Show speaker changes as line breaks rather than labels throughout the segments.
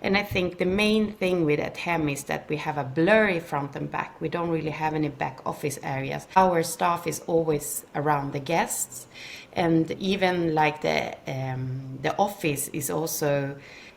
And I think the main thing with at Hem is that we have a blurry front and back. We don't really have any back office areas. Our staff is always around the guests, and even like the office is also,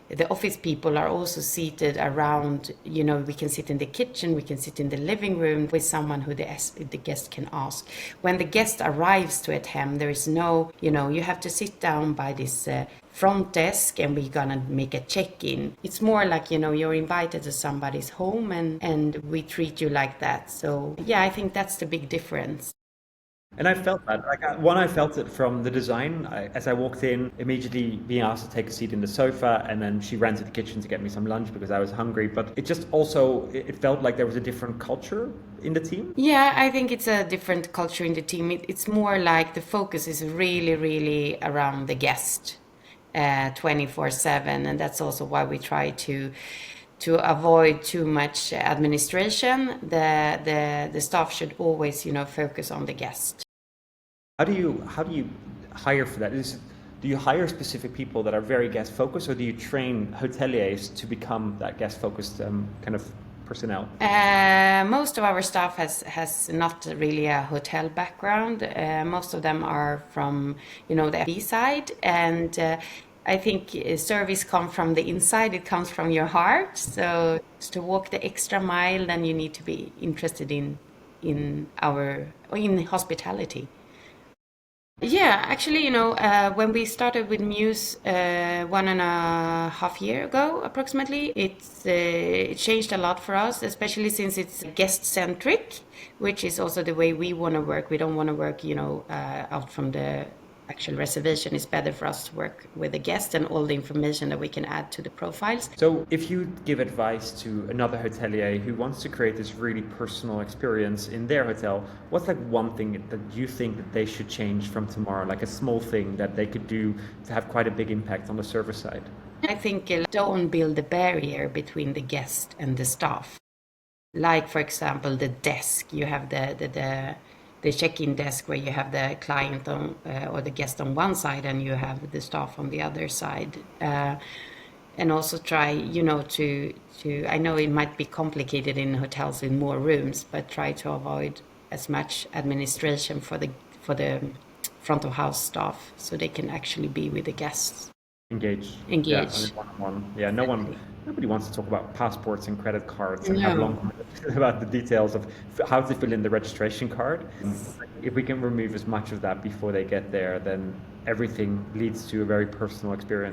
the office people are also seated around, we can sit in the kitchen, we can sit in the living room with someone who the guest can ask. When the guest arrives to Hem, there is no, you have to sit down by this front desk and we're gonna make a check-in. It's more like, you're invited to somebody's home and we treat you like that. So yeah, I think that's the big difference.
And I felt that. I felt it from the design. As I walked in, immediately being asked to take a seat in the sofa, and then she ran to the kitchen to get me some lunch because I was hungry. But it just also, it felt like there was a different culture in the team.
Yeah, I think it's a different culture in the team. It's more like the focus is really, really around the guest, 24/7, and that's also why we try to avoid too much administration. The staff should always, focus on the guest.
How do you hire for that? Do you hire specific people that are very guest focused, or do you train hoteliers to become that guest focused kind of personnel?
Most of our staff has not really a hotel background. Most of them are from, the B side, and I think service comes from the inside. It comes from your heart. So to walk the extra mile, then you need to be interested in hospitality. Yeah, actually, when we started with Muse 1.5 year ago, approximately, it changed a lot for us, especially since it's guest-centric, which is also the way we want to work. We don't want to work, out from the actual reservation. It's better for us to work with the guest and all the information that we can add to the profiles.
So, if you give advice to another hotelier who wants to create this really personal experience in their hotel, what's like one thing that you think that they should change from tomorrow, like a small thing that they could do to have quite a big impact on the service side?
I think don't build a barrier between the guest and the staff. Like, for example, the desk. You have the check-in desk where you have the client on or the guest on one side and you have the staff on the other side. And also try, to I know it might be complicated in hotels with more rooms, but try to avoid as much administration for the front of house staff so they can actually be with the guests.
Engage. Yeah, I
Engage.
mean, one-on-one. Yeah, nobody wants to talk about passports and credit cards and have
No.
long conversations about the details of how to fill in the registration card. If we can remove as much of that before they get there, then everything leads to a very personal experience.